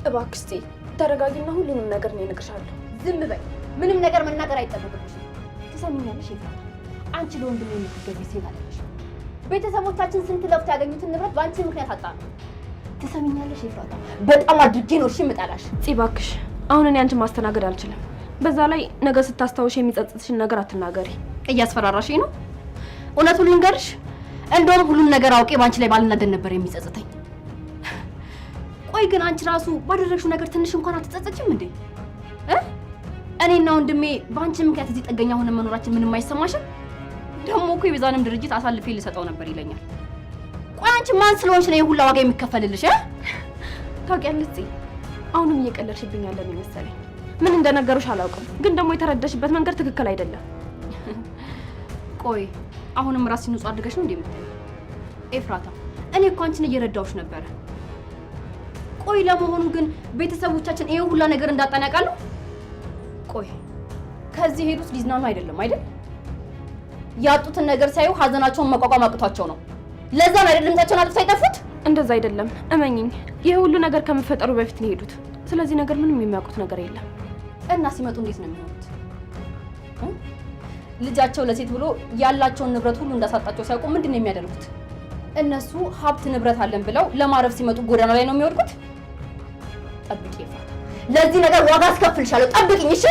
እባክሽ ተረጋጊና ሁሉንም ነገር ነው እነግርሻለሁ። ዝም በይ። ምንም ነገር መናገር አይጠበቅብሽም። ትሰሚኛለሽ ኤፍራታ? አንቺ ለወንድሜ የምትገቢ ሴት አይደለሽ። ቤተሰቦቻችን ስንት ለፍተው ያገኙትን ንብረት በአንቺ ምክንያት አጣን። ትሰሚኛለሽ ኤፍራታ? በጣም አድርጌ ነው እሺ የምጠላሽ። እባክሽ አሁን እኔ አንቺን ማስተናገድ አልችልም። በዛ ላይ ነገ ስታስታውሽ የሚጸጽትሽን ነገር አትናገሪ። እያስፈራራሽኝ ነው? እውነቱን ልንገርሽ፣ እንደውም ሁሉን ነገር አውቄ ባንቺ ላይ ባልናደድ ነበር የሚጸጽተኝ። ቆይ ግን አንቺ ራሱ ባደረግሽው ነገር ትንሽ እንኳን አትጸጸችም እንዴ? እኔና ወንድሜ ባንቺ ምክንያት እዚህ ጥገኛ ሆነ መኖራችን ምንም አይሰማሽም? ደግሞ እኮ የቤዛንም ድርጅት አሳልፌ ልሰጠው ነበር ይለኛል። ቆይ አንቺ ማን ስለሆንሽ ነው የሁላ ዋጋ የሚከፈልልሽ? ታውቂያለሽ አሁንም እየቀለድሽብኝ ያለ ነው መሰለኝ። ምን እንደነገሩሽ አላውቅም፣ ግን ደግሞ የተረዳሽበት መንገድ ትክክል አይደለም። ቆይ አሁንም ራስሽን ንጹህ አድርገሽ ነው እንደምትይው? ኤፍራታ እኔ እኮ አንቺን እየረዳሁሽ ነበር። ቆይ ለመሆኑ ግን ቤተሰቦቻችን ይሄ ሁላ ነገር እንዳጣን ያውቃሉ? ቆይ ከዚህ ሄዱት ሊዝናኑ አይደለም አይደል? ያጡትን ነገር ሳይው ሀዘናቸውን መቋቋም አቅቷቸው ነው። ለዛ ነው አይደለም ታቸውን አጥፍተው አይጠፉት? እንደዛ አይደለም እመኚኝ። ይሄ ሁሉ ነገር ከመፈጠሩ በፊት ነው የሄዱት። ስለዚህ ነገር ምንም የሚያውቁት ነገር የለም። እና ሲመጡ እንዴት ነው የሚሆኑት? ልጃቸው ለሴት ብሎ ያላቸውን ንብረት ሁሉ እንዳሳጣቸው ሲያውቁ ምንድን ነው የሚያደርጉት? እነሱ ሀብት ንብረት አለን ብለው ለማረፍ ሲመጡ ጎዳና ላይ ነው የሚወድቁት። ጠብቂ ኤፍራታ፣ ለዚህ ነገር ዋጋ አስከፍልሻለሁ። ጠብቂኝ እሺ?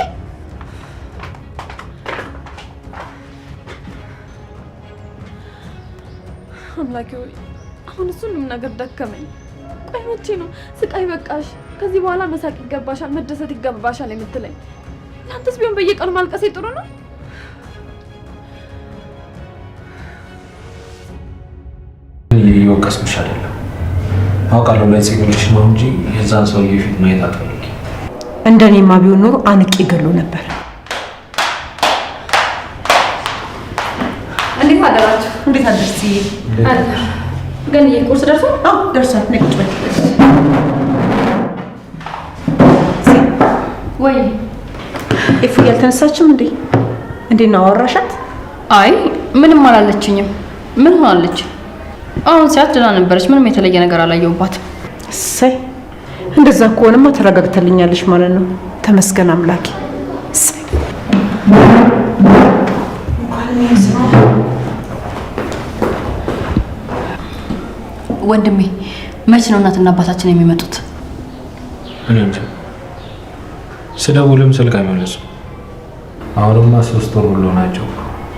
አምላኬ ሆይ አሁን ሁሉም ነገር ደከመኝ። ቆይ መቼ ነው ስቃይ በቃሽ፣ ከዚህ በኋላ መሳቅ ይገባሻል፣ መደሰት ይገባሻል የምትለኝ? ለአንተስ ቢሆን በየቀኑ ማልቀሴ ጥሩ ነው? ይወቀስብሽ አይደለም አውቃለሁ። ላይ ጽግልሽ ነው እንጂ የዛን ሰውዬ ፊት ማየት አትፈልጊ። እንደኔማ ቢሆን ኖሮ አንቄ ገሎ ነበር። እንዴት አደራችሁ? እንዴት አደርሲ? ግን ቁርስ ደርሷል? አዎ ደርሷል። ነይ ቁጭ በይ። ወይ እፉ ያልተነሳችም እንዴ? እንዴት ነው አወራሻት? አይ ምንም አላለችኝም። ምን ሆናለች? አሁን ሲያት ደህና ነበረች። ምንም የተለየ ነገር አላየሁባትም። እሰይ እንደዛ ከሆነማ ተረጋግተልኛለሽ ማለት ነው። ተመስገን አምላኬ። እሰይ ወንድሜ መች ነው እናትና አባታችን የሚመጡት? እኔ እንጃ። ስደውልም ስልክ አይመለሱም። አሁንማ 3 ወር ብሎ ናቸው።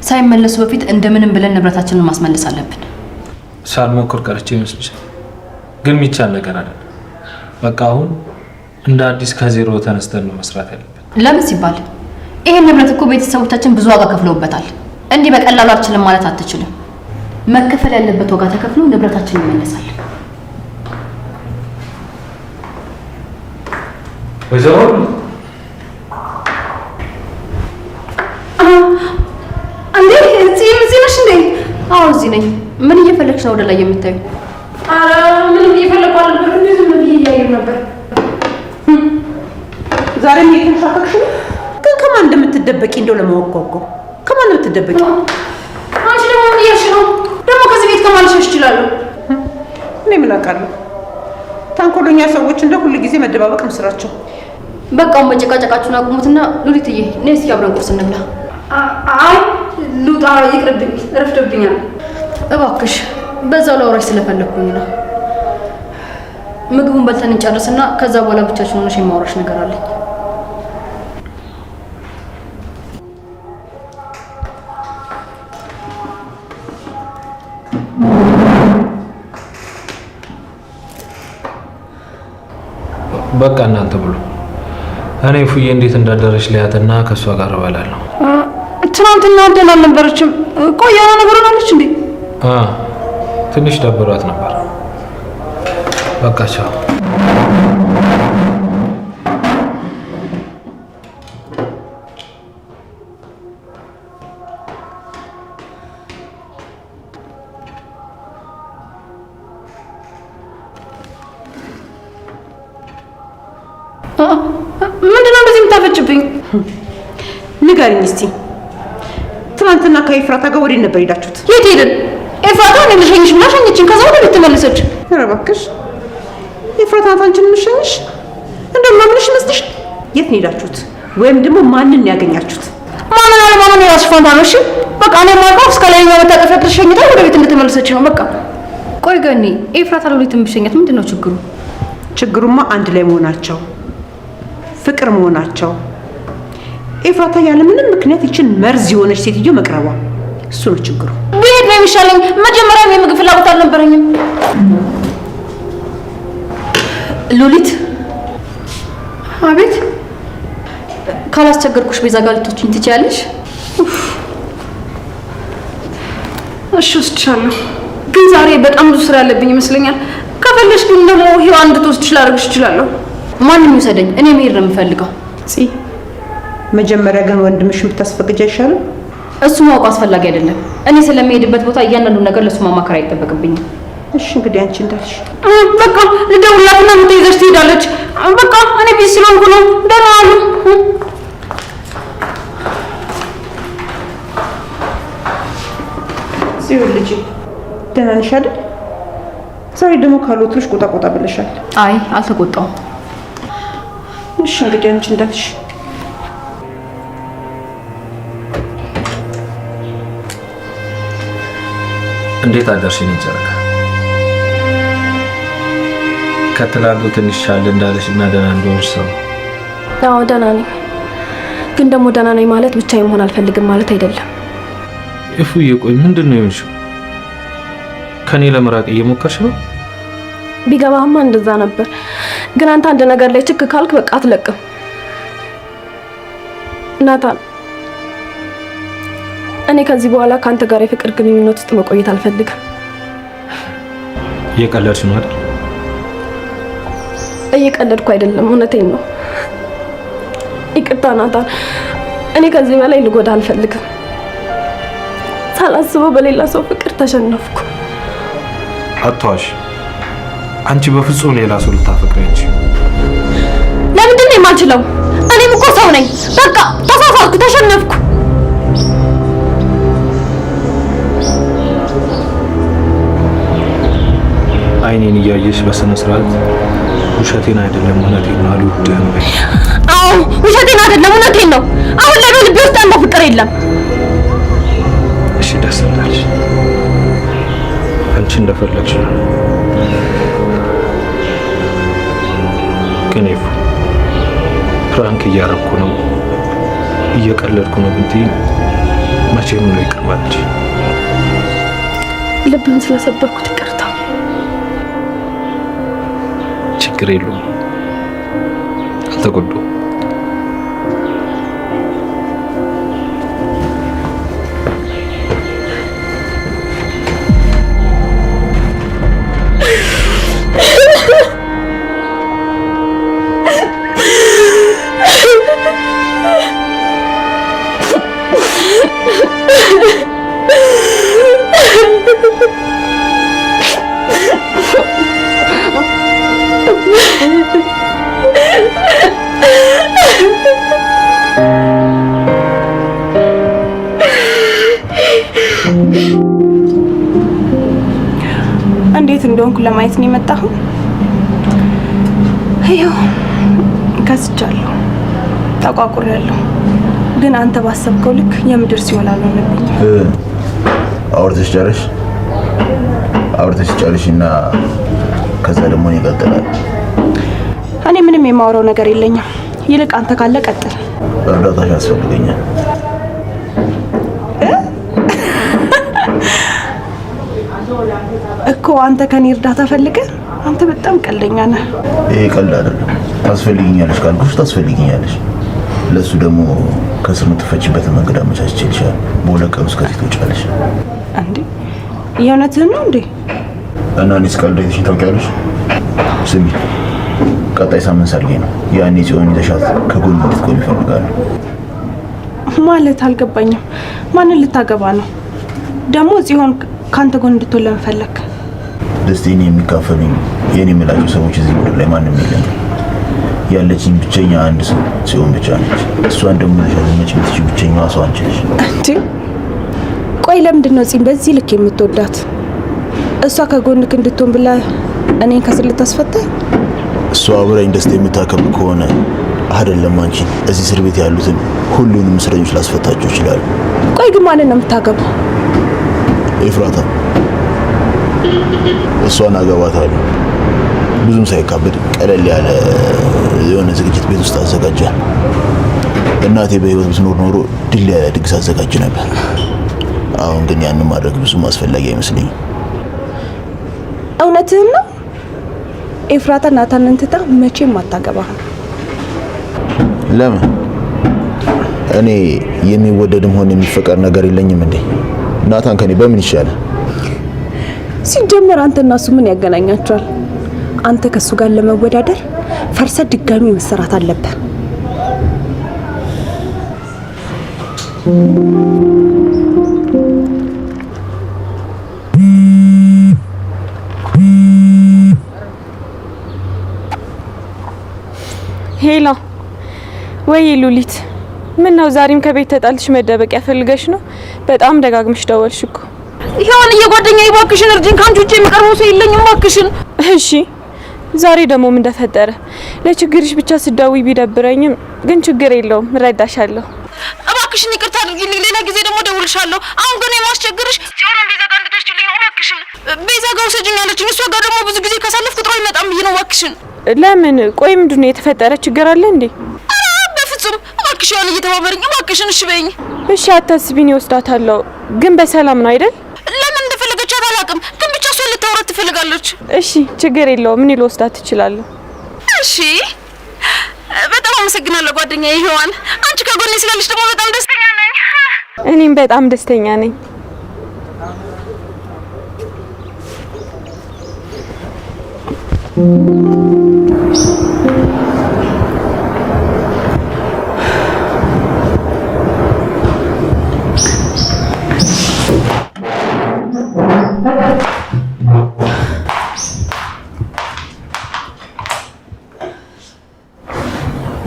ሳይመለሱ በፊት እንደምንም ብለን ንብረታችንን ማስመለስ አለብን። ሳልሞክር ቀርቼ ይመስልሻል? ግን የሚቻል ነገር አይደለም። በቃ አሁን እንደ አዲስ ከዜሮ ተነስተን ነው መስራት ያለብን። ለምን ሲባል ይሄን ንብረት እኮ ቤተሰቦቻችን ብዙ ዋጋ ከፍለውበታል። እንዲህ በቀላሉ አልችልም ማለት አትችልም። መከፈል ያለበት ዋጋ ተከፍሎ ንብረታችን ይመለሳል። ወይዘሮ አንዴ እዚህ ነሽ እንዴ? አዎ እዚህ ነኝ። ምን እየፈለግሽ ነው ወደ ላይ የምታዩ? አረ ምንም እየፈለኩ አልነበር፣ እንዴ ዝም ብዬ እያየሁ ነበር። ዛሬ እየተንሻፈክሽ ነው? ግን ከማን እንደምትደበቂ እንደው ለማወቅ ከማን እንደምትደበቂ? አንቺ ደግሞ ምን እያልሽ ነው? ደግሞ ከዚህ ቤት ከማን ልሸሽ እችላለሁ? እኔ ምን አውቃለሁ? ታንኮሎኛ ሰዎች እንደ ሁሉ ጊዜ መደባበቅ ነው ስራቸው። በቃው መጨቃጨቃችሁን አቁሙትና ሉሊትዬ ነይ እስኪ አብረን ቁርስ እንብላ። አይ ሉጣ ይቅርብኝ፣ ረፍዶብኛል። እባክሽ በዛው ላውራሽ ስለፈለኩኝ ነው። ምግቡን በልተን እንጨርስና ከዛ በኋላ ብቻችን ሆነሽ የማውራሽ ነገር አለኝ። በቃ እናንተ ብሉ። እኔ ፉዬ እንዴት እንዳደረች ሊያትና ከሷ ጋር እበላለሁ። ትናንትና ደህና አልነበረችም። ቆይ ያለ ነገር ሆናለች እንዴ? ትንሽ ደብሯት ነበር። በቃ ቻው። ምንድነው እንደዚህ የምታፈጭብኝ? ንገሪኝ እስቲ። ትናንትና ከኤፍራታ ጋር ወዴት ነበር ሄዳችሁት? የት ሄድን? ኤፍራታ እኔን ልሸኝሽ ብላ ሸኘችኝ። ከዛ ወደ ቤት ተመለሰች። ኧረ እባክሽ ኤፍራታ አንቺን የምትሸኝሽ? የት ነው ሄዳችሁት? ወይም ደግሞ ማንን ያገኛችሁት? ማንን አለ ማንን የራስሽ ፋንታ ነው። እሺ በቃ እኔ ማውቀው እስከ ላይኛው መታጠፊያ ድረስ ሸኝታ ወደ ቤት እንድትመለሰች ነው በቃ። ቆይ ገኒ ኤፍራታ ሉሊትን ብሸኘት ምንድነው ችግሩ? ችግሩማ አንድ ላይ መሆናቸው፣ ፍቅር መሆናቸው። ኤፍራታ ያለ ምንም ምክንያት ይችን መርዝ የሆነች ሴትዮ መቅረቧ እሱ ነው ችግሩ። ብሄድ ነው የሚሻለኝ። መጀመሪያም የምግብ ፍላጎት አልነበረኝም። ሉሊት። አቤት። ካላስቸገርኩሽ ቤዛ ጋር ልትወጪኝ ትችያለሽ? እሺ ወስድሻለሁ፣ ግን ዛሬ በጣም ብዙ ስራ ያለብኝ ይመስለኛል። ከፈለሽ ግን ደግሞ ሄዋን እንድትወስድሽ ላደርግሽ እችላለሁ። ማንም ይውሰደኝ፣ እኔ መሄድ ነው የምፈልገው። መጀመሪያ ግን ወንድምሽን ብታስፈቅጂ አይሻልም? እሱ ማወቅ አስፈላጊ አይደለም። እኔ ስለሚሄድበት ቦታ እያንዳንዱ ነገር ለሱ ማማከር አይጠበቅብኝም። እሺ እንግዲህ አንቺ እንዳልሽ በቃ ልደውልላትና ምትይዘሽ ትሄዳለች። በቃ እኔ ቢዚ ስለሆንኩ ነው። ደህና ዋሉ። ጽዮን ልጅ ደህና ነሽ አይደል? ዛሬ ደግሞ ካልወጥሽ ቆጣ ቆጣ ብለሻል። አይ አልተቆጣሁም። እሺ እንግዲህ አንቺ እንዳልሽ እንዴት አደርሽ? እኔ ጨረቃ ከትላንቱ ትንሽ ሻል እንዳለሽ እና ደህና እንደሆንሽ ሰው። አዎ ደህና ነኝ፣ ግን ደግሞ ደህና ነኝ ማለት ብቻዬን መሆን አልፈልግም ማለት አይደለም። እፉዬ ቆይ ምንድን ነው የሆንሽው? ከኔ ለመራቅ እየሞከርሽ ነው? ቢገባህማ እንደዛ ነበር፣ ግን አንተ አንድ ነገር ላይ ችክ ካልክ በቃ አትለቅም። ናታን እኔ ከዚህ በኋላ ከአንተ ጋር የፍቅር ግንኙነት ውስጥ መቆየት አልፈልግም። እየቀለድሽ ነው አይደል? እየቀለድኩ አይደለም፣ እውነቴን ነው። ይቅርታ ናታን፣ እኔ ከዚህ በላይ ልጎዳ አልፈልግም። ሳላስበው በሌላ ሰው ፍቅር ተሸነፍኩ። አትዋሽ። አንቺ በፍጹም ሌላ ሰው ልታፈቅሪ አንቺ። ለምንድን ነው የማልችለው? እኔም እኮ ሰው ነኝ። በቃ ተሳሳትኩ፣ ተሸነፍኩ። አይኔን እያየሽ በስነ ስርዓት ውሸቴን አይደለም እውነቴን ነው አልወድህም በይ። አዎ ውሸቴን አይደለም እውነቴን ነው። አሁን ላይ በልቤ ውስጥ ያለው ፍቅር የለም። እሺ ደስ እንዳለሽ፣ አንቺ እንደፈለግሽ ነው። ግን ይፉ ፕራንክ እያረኩ ነው እየቀለድኩ ነው ብትይ መቼም ነው ይቅር ማለት። ልብን ስለሰበርኩት ይቅርታ። ችግር የለውም፣ አልተጎዳሁም። እንዴት እንደሆንኩ ለማየት ነው የመጣሁ። ይኸው ከስቻለሁ፣ ተቋቁሬያለሁ። ግን አንተ ባሰብከው ልክ የምድር ሲወል አልሆነብኝም። አውርተሽ ጨርሽና ከዛ ደግሞ እኔ እቀጥላለሁ። እኔ ምንም የማወራው ነገር የለኝም። ይልቅ አንተ ካለ ቀጥል። እርዳታሽ ያስፈልገኛል እኮ። አንተ ከኔ እርዳታ ፈልገህ? አንተ በጣም ቀልደኛ ነህ። ይሄ ቀልድ አይደለም። ታስፈልጊኛለሽ ካልኩሽ ታስፈልጊኛለሽ። ለሱ ደግሞ ከስር የምትፈችበትን መንገድ አመቻችቼልሻለሁ። በሁለት ቀን ውስጥ ከዚህ ትወጫለሽ። እንዴ የእውነትህን ነው እንዴ? እና እኔስ ቀልድ አይተሽኝ ታውቂያለሽ? ስሚ፣ ቀጣይ ሳምንት ሰርጌ ነው። ያኔ ጽዮን ይዘሻት ከጎን እንድትቆም ይፈልጋሉ። ማለት አልገባኝም። ማንን ልታገባ ነው ደግሞ? ጽዮን ካንተ ጎን እንድትሆን ለምን ፈለክ? ደስቴን የሚካፈሉኝ የኔ የምላቸው ሰዎች እዚህ ምድር ላይ ማንም የለኝም። ያለችኝ ብቸኛ አንድ ሰው ጽዮን ብቻ ነች። እሷን ደግሞ ለሻለች የምትችይ ብቸኛዋ ሰው አንቺ ነሽ። እንዴ ቆይ ለምንድን ነው ጽዮን በዚህ ልክ የምትወዳት? እሷ ከጎንክ እንድትሆን ብላ እኔን ከስር ልታስፈታ? እሷ አብራኝ ደስታ የምታከብር ከሆነ አይደለም አንቺን እዚህ እስር ቤት ያሉትን ሁሉንም እስረኞች ላስፈታቸው ይችላሉ። ቆይ ግን ማንን ነው የምታገባው? ኤፍራታ። እሷን አገባታለሁ። ብዙም ሳይካበድ ቀለል ያለ የሆነ ዝግጅት ቤት ውስጥ አዘጋጃል። እናቴ በህይወት ብትኖር ኖሮ ድል ያለ ድግስ አዘጋጅ ነበር። አሁን ግን ያንን ማድረግ ብዙም አስፈላጊ አይመስለኝም። እውነትህን ነው? ኤፍራታ ናታንን ትታ መቼም አታገባህም። ለምን? እኔ የሚወደድም ሆነ የሚፈቀር ነገር የለኝም እንዴ? ናታን ከኔ በምን ይሻላል? ሲጀመር አንተና እሱ ምን ያገናኛቸዋል? አንተ ከሱ ጋር ለመወዳደር ፈርሰ ድጋሚ መሰራት አለበት። ሄሎ ወይ ሉሊት፣ ምን ነው ዛሬም ከቤት ተጣልሽ መደበቂያ ፈልገሽ ነው? በጣም ደጋግመሽ ደወልሽ እኮ። ይሄውን የጓደኛዬ እባክሽን እርጅን፣ ካንቺ ውጪ የሚቀርበው ሰው የለኝም እባክሽን። እሺ ዛሬ ደግሞ ምን ተፈጠረ? ለችግርሽ ብቻ ስደውይ ቢደብረኝም ግን ችግር የለውም እረዳሻለሁ። እባክሽን ይቅርታ አድርጊልኝ፣ ሌላ ጊዜ ደግሞ ደውልሻለሁ። አሁን ግን የማስቸግርሽ ሲሆን ቤዛ ጋር እንድትወስጂልኝ ነው እባክሽን። ቤዛ ጋር ውሰጂኝ አለችኝ። እሷ ጋር ደግሞ ብዙ ጊዜ ካሳለፍኩ ጥሩ አይመጣም ብዬ ነው እባክሽን። ለምን? ቆይ ምንድነው የተፈጠረ ችግር አለ እንዴ? በፍጹም እባክሽ ያን እየተባበረኝ እባክሽን። እሺ በይኝ። እሺ አታስቢኝ፣ እወስዳታለሁ። ግን በሰላም ነው አይደል? ለምን እንደፈለገች አላውቅም፣ ግን ብቻ እሷ ልታወራት ትፈልጋለች። እሺ ችግር የለውም፣ እኔ ልወስዳት እችላለሁ። እሺ በጣም አመሰግናለሁ ጓደኛዬ ሔዋን። አንቺ ከጎኔ ስላለሽ ደግሞ በጣም ደስተኛ ነኝ። እኔም በጣም ደስተኛ ነኝ።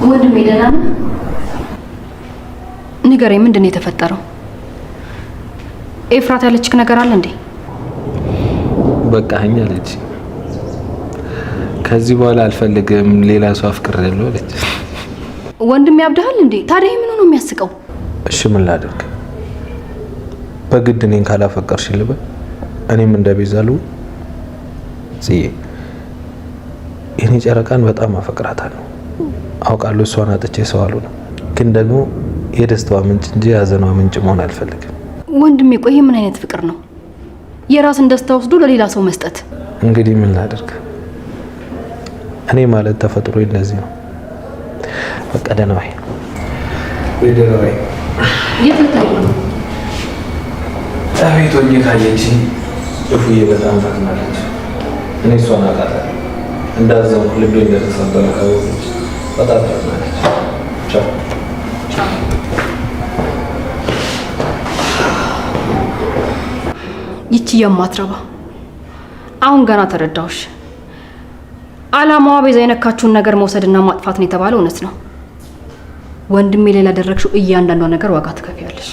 ወንድሜ ደህና ነህ? ንገረኝ፣ ምንድን ነው የተፈጠረው? ኤፍራት ያለችክ ነገር አለ እንዴ? በቃኝ አለች። ከዚህ በኋላ አልፈልግም፣ ሌላ ሰው አፍቅሬያለሁ አለች። ወንድሜ ያብዳሃል እንዴ? ታዲያ ምን ነው የሚያስቀው? እሺ ምን ላድርግ? በግድ እኔን ካላፈቀርሽ ልበል? እኔም እንደ ቤዛ ልሁን? ጽዬ፣ የኔ ጨረቃን በጣም አፈቅራታለሁ። አውቃለሁ እሷን አጥቼ ሰው አልሆንም፣ ግን ደግሞ የደስታዋ ምንጭ እንጂ የሀዘኗ ምንጭ መሆን አልፈልግም። ወንድሜ ቆይ ምን አይነት ፍቅር ነው? የራስን ደስታ ወስዶ ለሌላ ሰው መስጠት። እንግዲህ ምን ላድርግ? እኔ ማለት ተፈጥሮ እንደዚህ ነው። በቃ ደህና ዋይ። ወይ ደህና ዋይ። የት ልትሄድ ነው? አቤት ሆኜ ካየችኝ እፉዬ በጣም ታዝናለች። እኔ እሷን አውቃታለሁ። እንዳዘው ልቤ እንደተሰበረ ካወቀች በጣም ታዝናለች። ቻው። ይቺ የማትረባ አሁን ገና ተረዳሁሽ። አላማዋ ቤዛ የነካችውን ነገር መውሰድና ማጥፋት ነው የተባለው እውነት ነው። ወንድሜ ላይ ላደረግሽው እያንዳንዷ ነገር ዋጋ ትከፍያለሽ።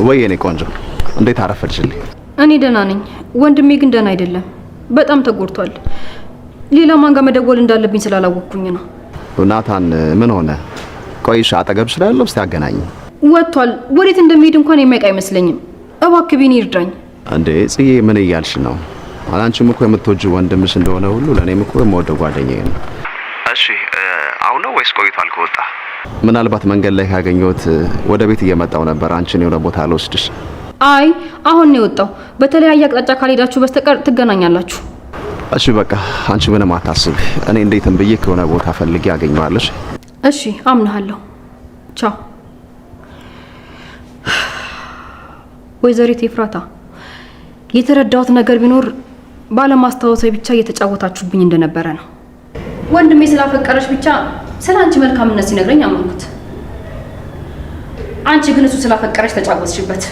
ወይ የኔ ቆንጆ እንዴት አረፈድሽልኝ? እኔ ደህና ነኝ፣ ወንድሜ ግን ደህና አይደለም። በጣም ተጎድቷል። ሌላ ማን ጋር መደወል እንዳለብኝ ስላላወቅኩኝ ነው። ናታን ምን ሆነ? ቆይሽ አጠገብሽ ላይ ያለው እስቲ አገናኝ። ወጥቷል። ወዴት እንደሚሄድ እንኳን የሚያውቅ አይመስለኝም። እባክህ ቢኒ ይርዳኝ። እንዴ ጽዬ ምን እያልሽ ነው? አንቺም እኮ የምትወጂው ወንድምሽ እንደሆነ ሁሉ ለኔም እኮ የምወደው ጓደኛዬ ነው። እሺ አሁን ነው ወይስ ቆይቷል ከወጣ? ምናልባት መንገድ ላይ ካገኘሁት ወደ ቤት እየመጣው ነበር። አንቺን የሆነ ቦታ ልወስድሽ። አይ አሁን ነው የወጣው። በተለያየ አቅጣጫ ካልሄዳችሁ በስተቀር ትገናኛላችሁ። እሺ በቃ አንቺ ምንም አታስቢ። እኔ እንዴትም ብዬ ከሆነ ቦታ ፈልጌ አገኘዋለሽ። እሺ አምናለሁ። ቻው። ወይዘሪት ኤፍራታ የተረዳሁት ነገር ቢኖር ባለማስታወሴ ብቻ እየተጫወታችሁብኝ እንደነበረ ነው። ወንድሜ ስላፈቀረሽ ብቻ ስለ አንቺ መልካምነት ሲነግረኝ አመንኩት። አንቺ ግን እሱ ስላፈቀረሽ ተጫወትሽበት።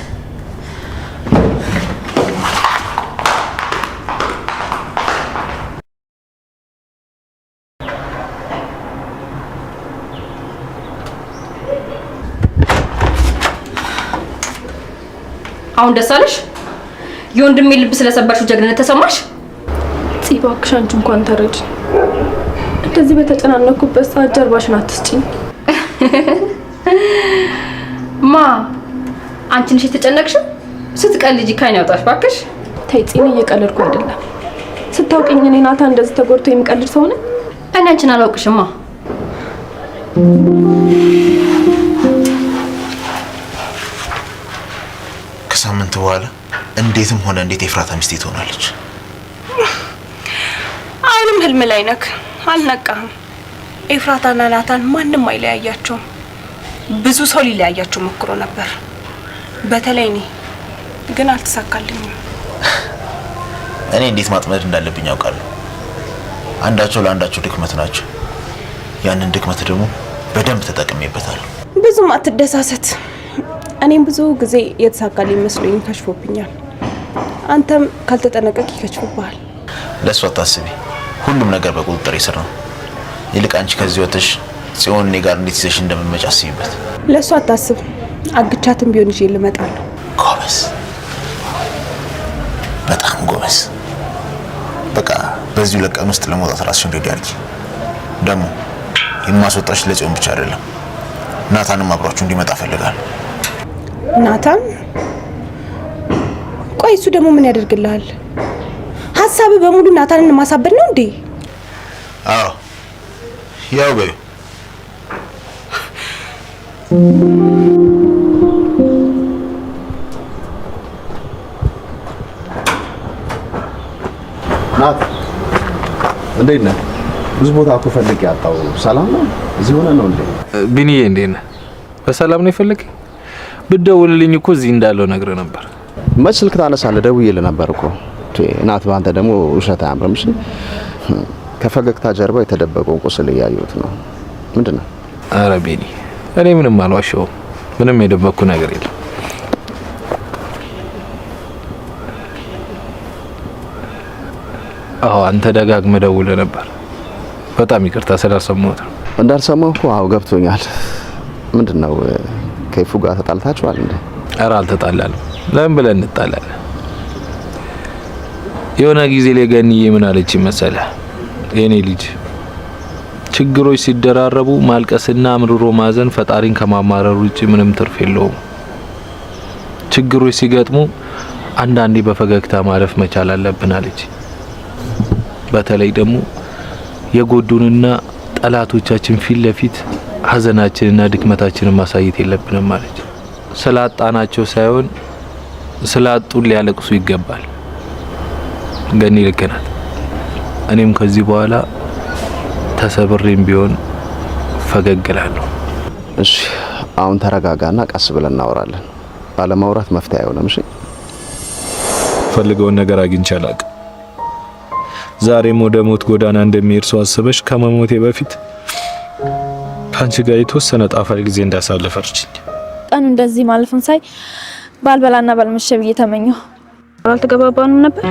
አሁን ደስ አለሽ? የወንድሜ ልብ ስለሰበርሽው ጀግንነት ተሰማሽ? እባክሽ አንቺ እንኳን ተረጂ። እንደዚህ በተጨናነኩበት ሰዓት ጀርባሽን አትስጪኝ። ማ አንቺ ነሽ የተጨነቅሽው? ስትቀልጂ ካይን ያውጣሽ ባክሽ። ተይ ጽኔ፣ እየቀለድኩ አይደለም። ስታውቂኝ እኔ ናታ እንደዚህ ተጎድቶ የሚቀልድ ሰው ነኝ? እኔ አንቺን አላውቅሽማ። ከሳምንት በኋላ እንዴትም ሆነ እንዴት ኤፍራታ ሚስቴ ትሆናለች። አሁንም ህልም ላይ ነክ አልነቃህም። ኤፍራታና ናታን ማንም አይለያያቸውም። ብዙ ሰው ሊለያያቸው ሞክሮ ነበር፣ በተለይ እኔ ግን አልተሳካልኝም። እኔ እንዴት ማጥመድ እንዳለብኝ ያውቃለሁ። አንዳቸው ለአንዳቸው ድክመት ናቸው። ያንን ድክመት ደግሞ በደንብ ተጠቅሜበታለሁ። ብዙም አትደሳሰት። እኔም ብዙ ጊዜ የተሳካልኝ መስሎኝ ከሽፎብኛል። አንተም ካልተጠነቀቅ ይከሽፍብሃል። ለእሱ አታስቢ፣ ሁሉም ነገር በቁጥጥር ስር ነው። ይልቅ አንቺ ከዚህ ወጥተሽ ጽዮን እኔ ጋር እንዴት ይዘሽ እንደምትመጪ አስቢበት። ለእሱ አታስብ፣ አግቻትም ቢሆን ይዤ ልመጣለሁ። ጎበዝ፣ በጣም ጎበዝ። በቃ በዚሁ ለቀን ውስጥ ለመውጣት ራስሽን ሬዲ አድርጊ። ደግሞ የማስወጣሽ ለጽዮን ብቻ አይደለም፣ ናታንም አብሯችሁ እንዲመጣ ፈልጋለሁ። ናታን? ቆይ እሱ ደግሞ ምን ያደርግልሃል? ሀሳብ በሙሉ ናታንን ማሳበድ ነው እንዴ? አዎ ያው በዩ ናት፣ እንዴት ነህ? ብዙ ቦታ እኮ ፈልጌ ያጣው። ሰላም ነው? እዚህ ሆነ ነው እንዴ? ቢኒዬ እንዴት ነህ? በሰላም ነው የፈለገኝ? ብትደውልልኝ እኮ እዚህ እንዳለው ነግሬህ ነበር። መች ስልክ ታነሳለህ? ደውዬልህ ነበር እኮ። ናት፣ በአንተ ደግሞ ውሸት አያምርም። እሺ፣ ከፈገግታ ጀርባ የተደበቀውን ቁስል እያየሁት ነው። ምንድን ነው? ኧረ ቢኒ፣ እኔ ምንም አልዋሸሁም። ምንም የደበቅኩ ነገር የለም። አዎ፣ አንተ ደጋግመህ ደውለህ ነበር። በጣም ይቅርታ ስላልሰማሁት ነው። እንዳልሰማሁ እኮ አዎ ገብቶኛል። ምንድን ነው ከይፉ ጋር ተጣልታችኋል እንዴ? ኧረ አልተጣላንም። ለምን ብለን እንጣላለን? የሆነ ጊዜ ላይ ገኒዬ ምን አለች መሰለህ? የኔ ልጅ ችግሮች ሲደራረቡ ማልቀስና አምርሮ ማዘን ፈጣሪን ከማማረር ውጪ ምንም ትርፍ የለውም። ችግሮች ሲገጥሙ አንዳንዴ በፈገግታ ማለፍ መቻል አለብን አለች። በተለይ ደግሞ የጎዱንና ጠላቶቻችን ፊት ለፊት ሀዘናችንና ድክመታችንን ማሳየት የለብንም ማለት ስላጣናቸው ሳይሆን ስላጡን ሊያለቅሱ ይገባል። ገኒ ልክ ናት። እኔም ከዚህ በኋላ ተሰብሬም ቢሆን ፈገግ እላለሁ። እሺ አሁን ተረጋጋና ቀስ ብለን እናወራለን። ባለማውራት መፍትሄ አይሆንም። እሺ ፈልገውን ነገር አግኝቼ አላውቅም። ዛሬም ወደ ሞት ጎዳና እንደሚሄድ ሰው አስበሽ ከመሞቴ በፊት ከአንቺ ጋር የተወሰነ ጣፋጭ ጊዜ እንዳሳልፍ እርችኝ። ቀኑ እንደዚህ ማለፉን ሳይ ባልበላና ባልመሸ ብዬ ተመኘሁ። አልተገባባንም ነበር።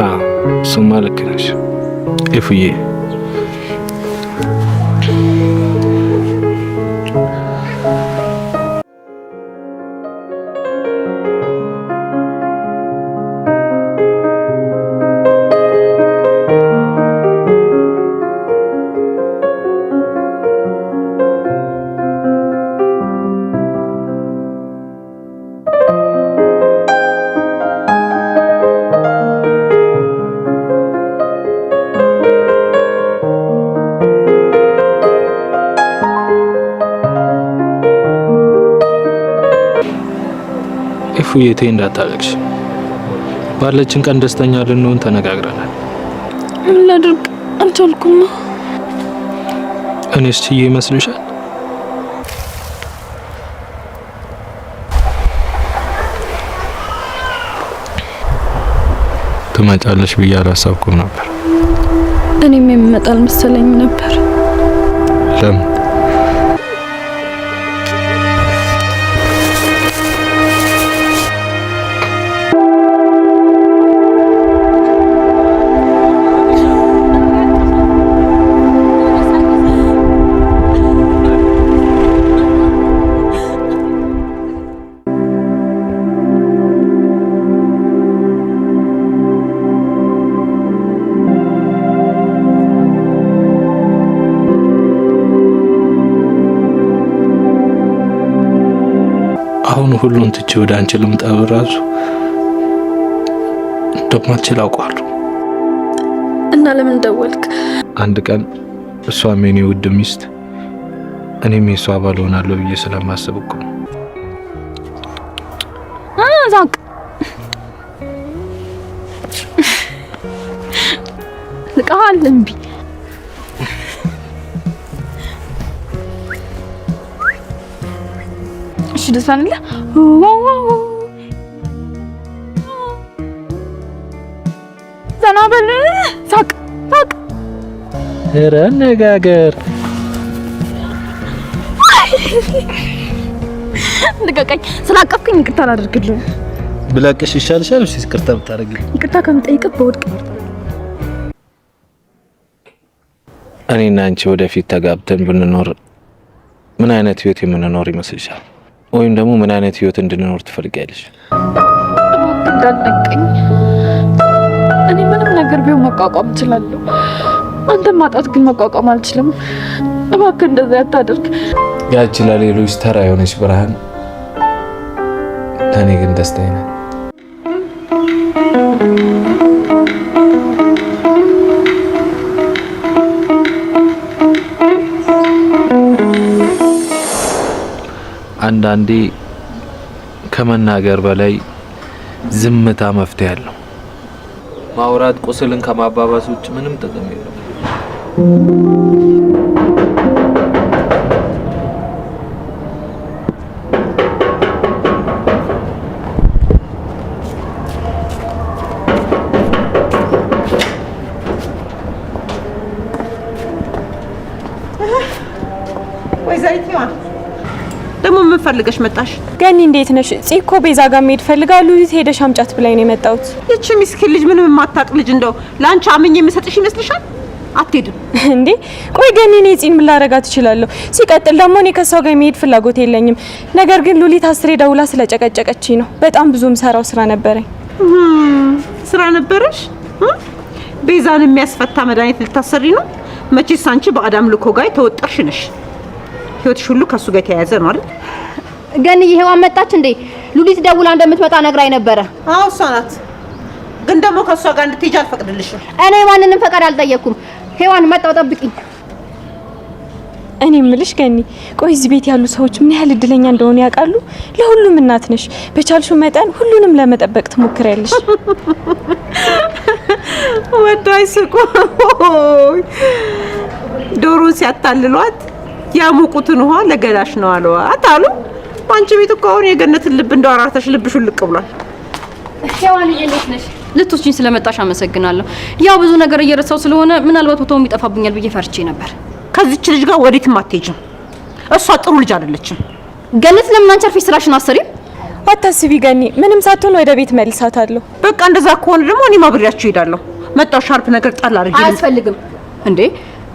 አዎ እሱማ ልክ ነሽ ኢፉዬ። ኢፉዬ ተይ እንዳታለቅሽ። ባለችን ቀን ደስተኛ ልንሆን ተነጋግረናል። ምን ላድርግ አልቻልኩም። እኔስ ችዬ ይመስልሻል? ትመጫለሽ ብዬ አላሰብኩም ነበር። እኔም የምመጣ አልመሰለኝም ነበር። ለምን? አሁን ሁሉን ትቼ ወደ አንቺ ልምጣ በራሱ እንደማልችል አውቃለሁ። እና ለምን ደወልክ? አንድ ቀን እሷም የኔ ውድ ሚስት እኔም የሷ ባል ሆናለሁ ብዬ ስለማስብ እኮ ነው። ዛቅ ልቃል እምቢ እሺ ደሳንለ ዘናበል ሳቅ ሳቅ ኧረ ነጋገር ልቀቀኝ። ስላቀፍከኝ ይቅርታ አላደርግልኝ። ብላቅሽ ይሻልሻል። እሺ ይቅርታ ብታረጊልኝ። ይቅርታ ከምጠይቅህ በወድቅ እኔና አንቺ ወደፊት ተጋብተን ብንኖር ምን አይነት ህይወት የምንኖር ይመስልሻል? ወይም ደግሞ ምን አይነት ህይወት እንድንኖር ትፈልጊያለሽ? እንዳትነቀኝ። እኔ ምንም ነገር ቢሆን መቋቋም እችላለሁ። አንተን ማጣት ግን መቋቋም አልችልም። እባክህ እንደዛ አታድርግ። ያቺ ለሌሎች ተራ የሆነች ብርሃን ለእኔ ግን ደስታዬ ናት። አንዳንዴ ከመናገር በላይ ዝምታ መፍትሄ አለው። ማውራት ቁስልን ከማባባስ ውጭ ምንም ጥቅም የለውም። ደግሞ ምን ፈልገሽ መጣሽ? ገኒ እንዴት ነሽ? ጽኮ ቤዛ ጋር መሄድ ፈልጋሉ። ሉሊት ሄደሽ አምጫት ብላኝ ነው የመጣሁት። ይቺ ምስኪን ልጅ ምንም የማታውቅ ልጅ እንደው ላንቺ አምኜ የምሰጥሽ ይመስልሻል? አትሄድም እንዴ? ቆይ ገኒ እኔ ጽን ምን ላረጋት እችላለሁ? ሲቀጥል ደግሞ እኔ ከሷ ጋር መሄድ ፍላጎት የለኝም። ነገር ግን ሉሊት አስሬ ደውላ ስለጨቀጨቀችኝ ነው። በጣም ብዙም ሰራው ስራ ነበረኝ። ስራ ነበረሽ? ቤዛን የሚያስፈታ መድኃኒት ልታሰሪ ነው? መቼስ አንቺ በአዳም ልኮ ጋር ተወጠርሽ ነሽ። ህይወትሽ ሁሉ ከሱ ጋር የተያያዘ ነው አይደል? ገኒ ሔዋን መጣች እንዴ? ሉሊት ደውላ እንደምትመጣ ነግራኝ ነበረ። አዎ እሷ ናት። ግን ደግሞ ከሷ ጋር እንድትሄጂ አልፈቅድልሽም። እኔ ማንንም ፈቃድ አልጠየቅኩም። ሔዋን መጣው፣ ጠብቂኝ። እኔ እምልሽ ገኒ፣ ቆይ እዚህ ቤት ያሉ ሰዎች ምን ያህል እድለኛ እንደሆኑ ያውቃሉ? ለሁሉም እናት ነሽ። በቻልሽው መጠን ሁሉንም ለመጠበቅ ትሞክሪያለሽ። ወዳይ ስቆ ዶሮን ሲያታልሏት ያሙቁትን ውሃ ለገላሽ ነው አሏት አሉ። አንቺ ቤት እኮ አሁን የገነትን ልብ እንዳወራተሽ ልብሽ ልቅ ብሏል። ሔዋን እንዴት ነሽ? ልትወስጂኝ ስለመጣሽ አመሰግናለሁ። ያው ብዙ ነገር እየረሳው ስለሆነ ምናልባት ቦታው ይጠፋብኛል ብዬ ፈርቼ ነበር። ከዚች ልጅ ጋር ወዴትም አትሄጂም። እሷ ጥሩ ልጅ አይደለችም። ገነት ለምን አንቺ አርፈሽ ስራሽን አሰሪም? አታስቢ ገኒ፣ ምንም ሳትሆን ወደ ቤት መልሳታለሁ። በቃ እንደዛ ከሆነ ደግሞ እኔ ማብሪያችሁ እሄዳለሁ። መጣው ሻርፕ ነገር ጣል አድርጊ። አያስፈልግም እንዴ?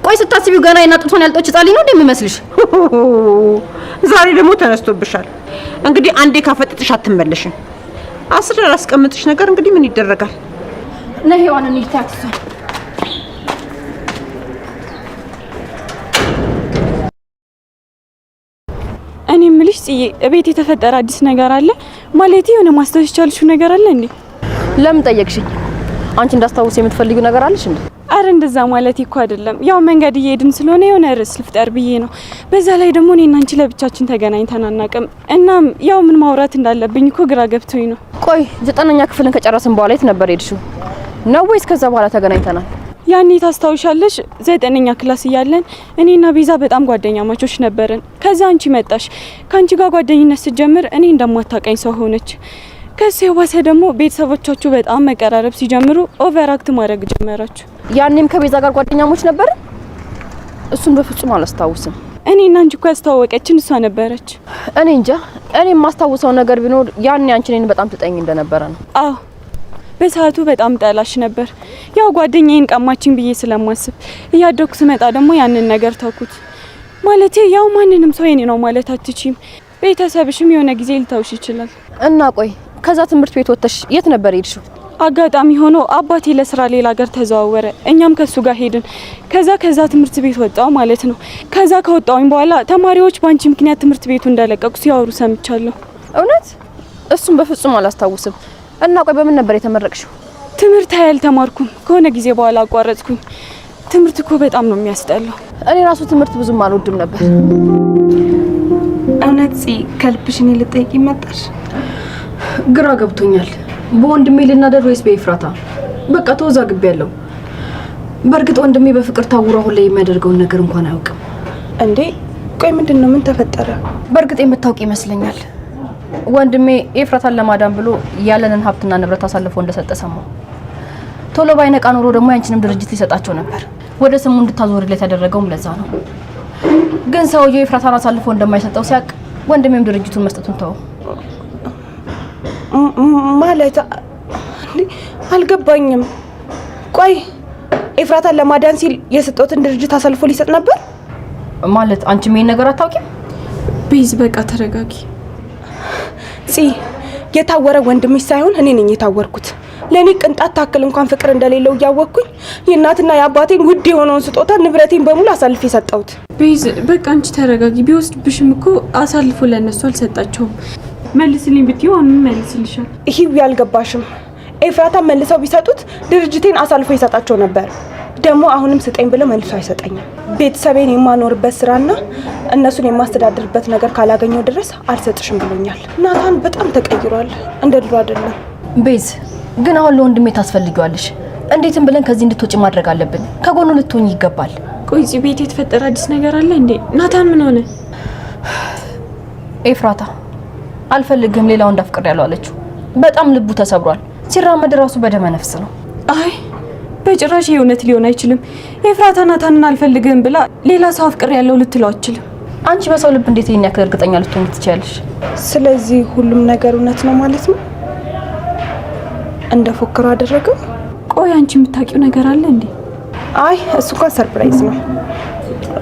ቆይ ስታስቢው ገና የናጡቶን ያልጦች ጻሊ ነው እንደምመስልሽ? ዛሬ ደግሞ ተነስቶብሻል። እንግዲህ አንዴ ካፈጥጥሽ አትመለሽም። አስር ያላስቀምጥሽ ነገር እንግዲህ ምን ይደረጋል? ለሔዋን እንሂድ ታክሲ። እኔ እምልሽ ጽዬ፣ እቤት የተፈጠረ አዲስ ነገር አለ ማለት የሆነ ማስታወስ የቻልሽው ነገር አለ እንዴ? ለምን ጠየቅሽኝ? አንቺ እንዳስታውስ የምትፈልጊው ነገር አለሽ እንዴ? አረ እንደዛ ማለት እኮ አይደለም። ያው መንገድ እየሄድን ስለሆነ የሆነ ርዕስ ልፍጠር ብዬ ነው። በዛ ላይ ደግሞ እኔና አንቺ ለብቻችን ተገናኝተን አናውቅም። እናም ያው ምን ማውራት እንዳለብኝ እኮ ግራ ገብቶኝ ነው። ቆይ 9ኛ ክፍልን ከጨረስን በኋላ የት ነበር ሄድሽው? ነው ወይስ ከዛ በኋላ ተገናኝተናል? ያኔ ታስታውሻለሽ? 9ኛ ክላስ እያለን እኔና ቤዛ በጣም ጓደኛ ማቾች ነበርን። ከዛ አንቺ መጣሽ። ከአንቺ ጋር ጓደኝነት ስትጀምር እኔ እንደማታውቀኝ ሰው ሆነች። ከሱ የባሰ ደግሞ ቤተሰቦቻችሁ በጣም መቀራረብ ሲጀምሩ ኦቨርአክት ማድረግ ጀመራችሁ። ያኔም ከቤዛ ጋር ጓደኛሞች ነበር? እሱን በፍጹም አላስታውስም። እኔና አንቺ እኮ ያስተዋወቀችን እሷ ነበረች። እኔ እንጃ። እኔ የማስታውሰው ነገር ቢኖር ያኔ አንቺ እኔን በጣም ትጠኝ እንደነበረ ነው። አዎ በሰዓቱ በጣም ጠላሽ ነበር። ያው ጓደኛዬን ቀማችን ብዬ ስለማስብ እያደኩ ስመጣ ደግሞ ያንን ነገር ተውኩት። ማለቴ ያው ማንንም ሰው የኔ ነው ማለት አትችይም። ቤተሰብሽም የሆነ ጊዜ ሊታውሽ ይችላል። እና ቆይ ከዛ ትምህርት ቤት ወጥተሽ የት ነበር ሄድሽው? አጋጣሚ ሆኖ አባቴ ለስራ ሌላ ሀገር ተዘዋወረ። እኛም ከሱ ጋር ሄድን። ከዛ ትምህርት ቤት ወጣው ማለት ነው። ከዛ ከወጣውኝ በኋላ ተማሪዎች ባንቺ ምክንያት ትምህርት ቤቱ እንደለቀቁ ሲያወሩ ሰምቻለሁ። እውነት? እሱን በፍጹም አላስታውስም። እና ቆይ በምን ነበር የተመረቅሽው? ትምህርት አልተማርኩም። ከሆነ ጊዜ በኋላ አቋረጥኩኝ። ትምህርት እኮ በጣም ነው የሚያስጠላው። እኔ ራሱ ትምህርት ብዙም አልወድም ነበር። እውነት ከልብሽ እኔ ልጠይቅ ይመጣሽ? ግራ ገብቶኛል። በወንድሜ ልናደር ወይስ በኤፍራታ? በቃ ተወዛግቤያለሁ። በእርግጥ ወንድሜ በፍቅር ታውሮ አሁን ላይ የሚያደርገውን ነገር እንኳን አያውቅም። እንዴ ቆይ ምንድነው? ምን ተፈጠረ? በእርግጥ የምታውቂ ይመስለኛል። ወንድሜ ኤፍራታን ለማዳን ብሎ ያለንን ሀብትና ንብረት አሳልፎ እንደሰጠ ሰማሁ። ቶሎ ባይነቃ ኖሮ ደግሞ ያንቺንም ድርጅት ሊሰጣቸው ነበር። ወደ ስሙ እንድታዞርለት ያደረገውም ለዛ ነው። ግን ሰውዬው ኤፍራታን አሳልፎ እንደማይሰጠው ሲያውቅ ወንድሜም ድርጅቱን መስጠቱን ተወው። ማለት አልገባኝም። ቆይ ኤፍራታን ለማዳን ሲል የሰጠውትን ድርጅት አሳልፎ ሊሰጥ ነበር ማለት? አንቺ ምን ነገር አታውቂም? ቤዝ በቃ ተረጋጊ። የታወረ ወንድምሽ ሳይሆን እኔ ነኝ የታወርኩት። ለኔ ቅንጣት ታክል እንኳን ፍቅር እንደሌለው እያወቅኩኝ የእናትና የአባቴን ውድ የሆነውን ስጦታ ንብረቴን በሙሉ አሳልፌ ሰጠሁት። ቤዝ በቃ አንቺ ተረጋጊ። ቢወስድብሽም እኮ አሳልፎ ለነሱ አልሰጣቸውም። መልስልኝ ብትይው አሁንም መልስልሻል። ይሄው ያልገባሽም ኤፍራታ መልሰው ቢሰጡት ድርጅቴን አሳልፎ ይሰጣቸው ነበር። ደግሞ አሁንም ስጠኝ ብለው መልሶ አይሰጠኝም። ቤተሰቤን የማኖርበት ስራና እነሱን የማስተዳድርበት ነገር ካላገኘው ድረስ አልሰጥሽም ብሎኛል። ናታን በጣም ተቀይሯል፣ እንደ ድሮ አይደለም። ቤዝ ግን አሁን ለወንድሜ ታስፈልጊዋለሽ። እንዴትም ብለን ከዚህ እንድትወጪ ማድረግ አለብን። ከጎኑ ልትሆኚ ይገባል። ቆይ እዚህ ቤት የተፈጠረ አዲስ ነገር አለ እንዴ? ናታን ምን ሆነ? ኤፍራታ አልፈልግም ሌላው እንዳፍቅር ያለው አለችው። በጣም ልቡ ተሰብሯል። ሲራመድ ራሱ በደመ ነፍስ ነው። አይ በጭራሽ የእውነት ሊሆን አይችልም። ኤፍራታ ናታንን አልፈልግም ብላ ሌላ ሰው አፍቅር ያለው ልትለው አትችልም። አንቺ በሰው ልብ እንዴት ይሄን ያክል እርግጠኛ ልትሆኚ ትችያለሽ? ስለዚህ ሁሉም ነገር እውነት ነው ማለት ነው? እንደፎከረው አደረገው? ቆይ አንቺ የምታውቂው ነገር አለ እንዴ? አይ እሱ እንኳን ሰርፕራይዝ ነው።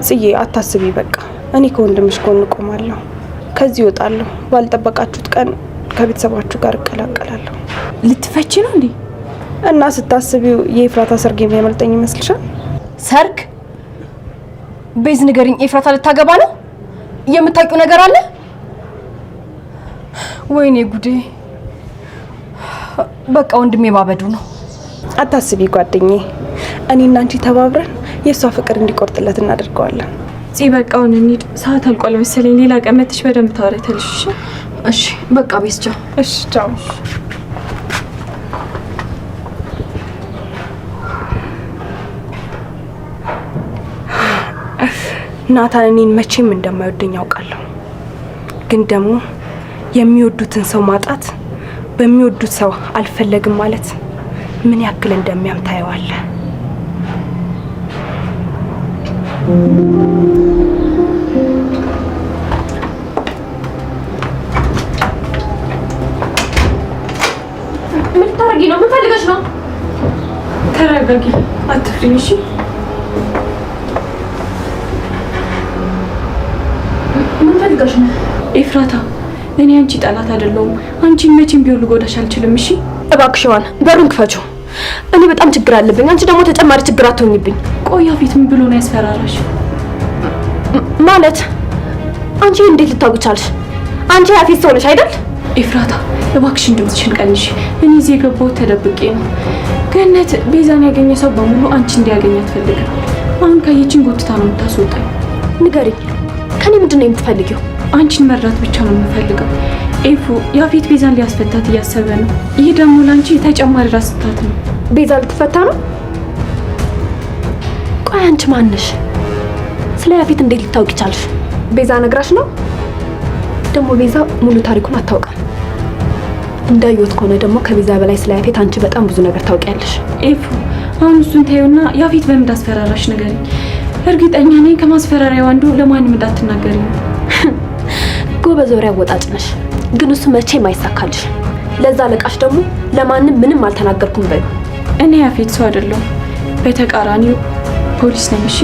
ጽዬ አታስቢ፣ በቃ እኔ ከወንድምሽ ጎን ቆማለሁ። ከዚህ እወጣለሁ። ባልጠበቃችሁት ቀን ከቤተሰባችሁ ጋር እቀላቀላለሁ። ልትፈቺ ነው እንዴ? እና ስታስቢው የኤፍራታ ሰርግ የሚያመልጠኝ ይመስልሻል? ሰርግ? ቤዝ ንገሪኝ፣ ኤፍራታ ልታገባ ነው? የምታውቂው ነገር አለ? ወይኔ ጉዴ! በቃ ወንድሜ ባበዱ ነው። አታስቢ ጓደኛዬ፣ እኔና አንቺ ተባብረን የእሷ ፍቅር እንዲቆርጥለት እናደርገዋለን። በቃውን እንሂድ። ሰዓት አልቋል መሰለኝ። ሌላ ቀን መጥተሽ በደንብ ታወሪያለሽ። እሺ በቃ ቤዝ ቻው። እሺ ቻው። ናታን እኔን መቼም እንደማይወደኝ ያውቃለሁ። ግን ደግሞ የሚወዱትን ሰው ማጣት በሚወዱት ሰው አልፈለግም ማለት ምን ያክል እንደሚያም ታየዋለህ። ምን ታረጊ ነው? ምን ፈልገሽ ነው? ተረጋጊ፣ አትፍሪ እሺ? ምን ፈልገሽ ነው? ኤፍራታ እኔ አንቺ ጠላት አይደለሁም። አንቺን መቼም ቢሆን ልጎዳሽ አልችልም። እሺ እባክሽ ዋን በሩን ክፈችው። እኔ በጣም ችግር አለብኝ። አንቺ ደግሞ ተጨማሪ ችግር አትሆኝብኝ። ቆይ አፊት ምን ብሎ ነው ያስፈራራሽ? ማለት አንቺ እንዴት ልታውቂ ቻልሽ? አንቺ ያፊት ሰው ነሽ አይደል? ኤፍራታ እባክሽን ድምፅሽን ቀንሽ። እኔ እዚህ የገባሁት ተደብቄ ነው። ገነት ቤዛን ያገኘ ሰው በሙሉ አንቺ እንዲያገኝ አትፈልግም። አሁን ካየችን ጎትታ ነው የምታስወጣኝ። ንገሪኝ፣ ከኔ ምንድን ነው የምትፈልጊው? አንቺን መርዳት ብቻ ነው የምፈልገው። ኤፉ ያፊት ቤዛን ሊያስፈታት እያሰበ ነው። ይህ ደግሞ ለአንቺ ተጨማሪ ራስ ምታት ነው። ቤዛ ልትፈታ ነው? ቆይ አንቺ ማን ነሽ? ስለ ያፊት እንዴት ልታውቂ ቻልሽ? ቤዛ ነግራሽ ነው? ደግሞ ቤዛ ሙሉ ታሪኩን አታውቅም። እንዳየሁት ከሆነ ደግሞ ከቤዛ በላይ ስለ ያፌት አንቺ በጣም ብዙ ነገር ታውቂያለሽ። ኤፉ አሁን እሱን ተይውና ያፌት በምን እንዳስፈራራሽ ንገሪኝ። እርግጠኛ ነኝ ከማስፈራሪያው አንዱ ለማንም እንዳትናገሪ ነው። ጎበዝ ወሬ አወጣጭ ነሽ፣ ግን እሱ መቼም አይሳካልሽ። ለዛ ለቃሽ ደግሞ ለማንም ምንም አልተናገርኩም በዩ። እኔ ያፌት ሰው አይደለሁም፣ በተቃራኒው ፖሊስ ነኝ። እሺ